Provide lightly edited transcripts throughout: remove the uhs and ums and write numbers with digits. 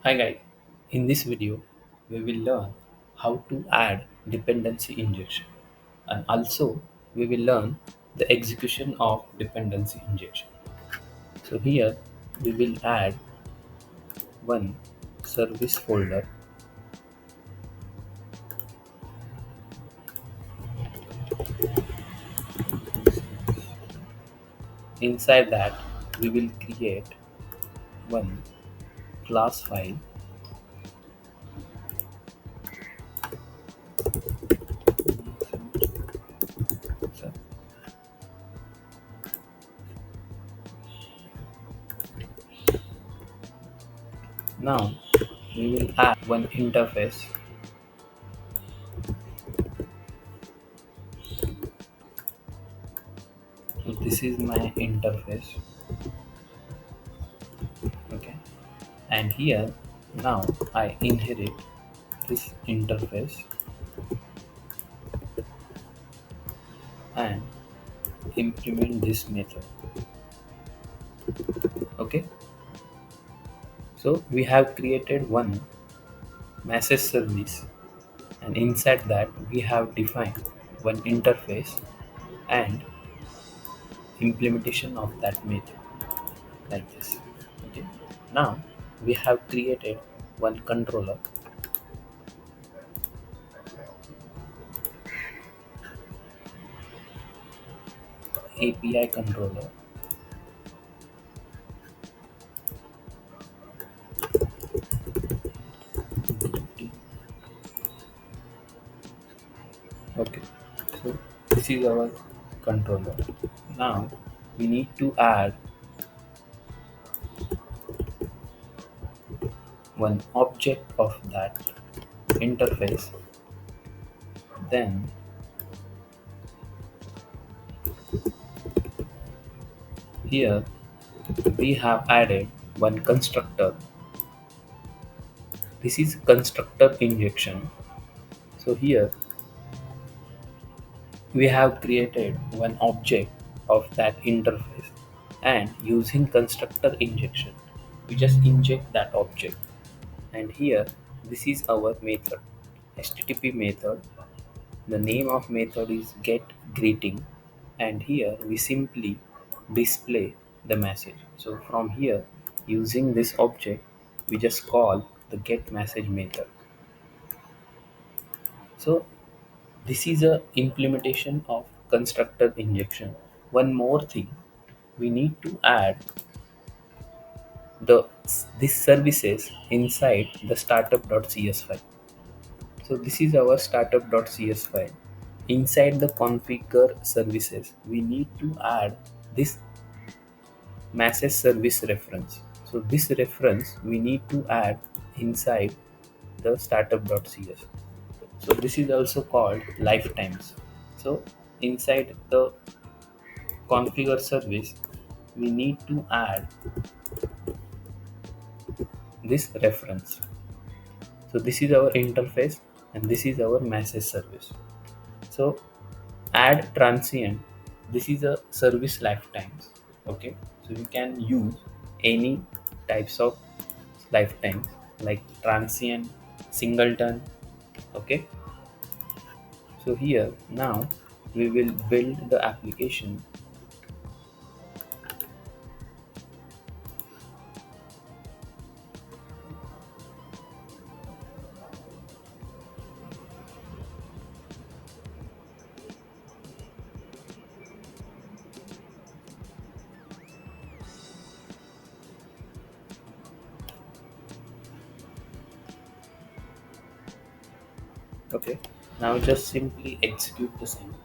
Hi guys, in this video we will learn how to add dependency injection, and also we will learn the execution of dependency injection. So here we will add one service folder. Inside that we will create one class file. So now we will add one interface. So this is my interface. Okay, and here now I inherit this interface and implement this method. Okay, so we have created one message service, and inside that we have defined one interface and implementation of that method like this. Okay, now we have created one controller. API controller. Okay, so this is our controller. Now we need to add one object of that interface. Then here we have added one constructor. This is constructor injection. So here we have created one object of that interface, and using constructor injection we just inject that object. And here this is our method, http method. The name of method is get greeting, and here we simply display the message. So from here, using this object we just call the get message method. So this is a implementation of constructor injection. One more thing, we need to add the this services inside the startup.cs file. So this is our startup.cs file. Inside the configure services, we need to add this message service reference. So this reference we need to add inside the startup.cs. So this is also called lifetimes. So inside the configure service, we need to add this reference. So this is our interface and this is our message service. So add transient, this is a service lifetimes. Okay, so you can use any types of lifetimes like transient, singleton. Okay, so here now we will build the application. Okay, now just simply execute the same.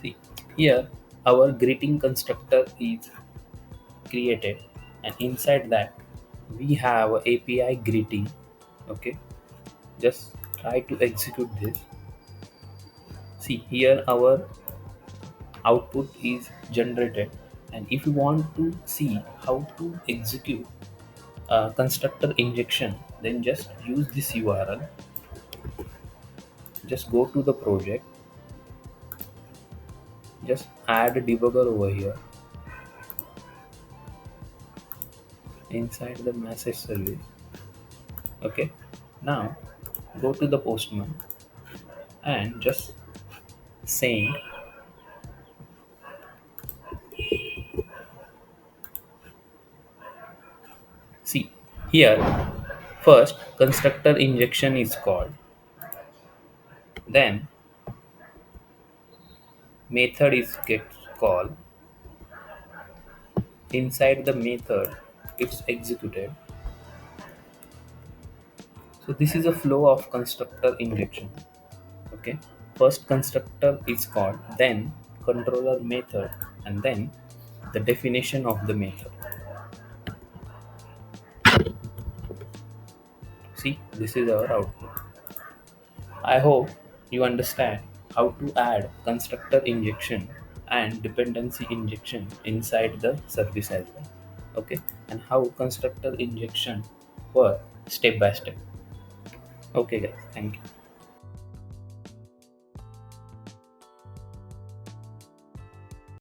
See, here our greeting constructor is created, and inside that we have a API greeting. Okay, just try to execute this. See, here our output is generated And if you want to see how to execute constructor injection, then just use this URL. Just go to the project, just add a debugger over here inside the message service. Okay, now go to the postman and just send. See here, first constructor injection is called, then method is get called, inside the method it's executed. So this is a flow of constructor injection. Okay, first constructor is called, then controller method, and then the definition of the method. See, this is our output. I hope you understand how to add constructor injection and dependency injection inside the service as well. Okay, and how constructor injection work step by step. Okay guys, thank you.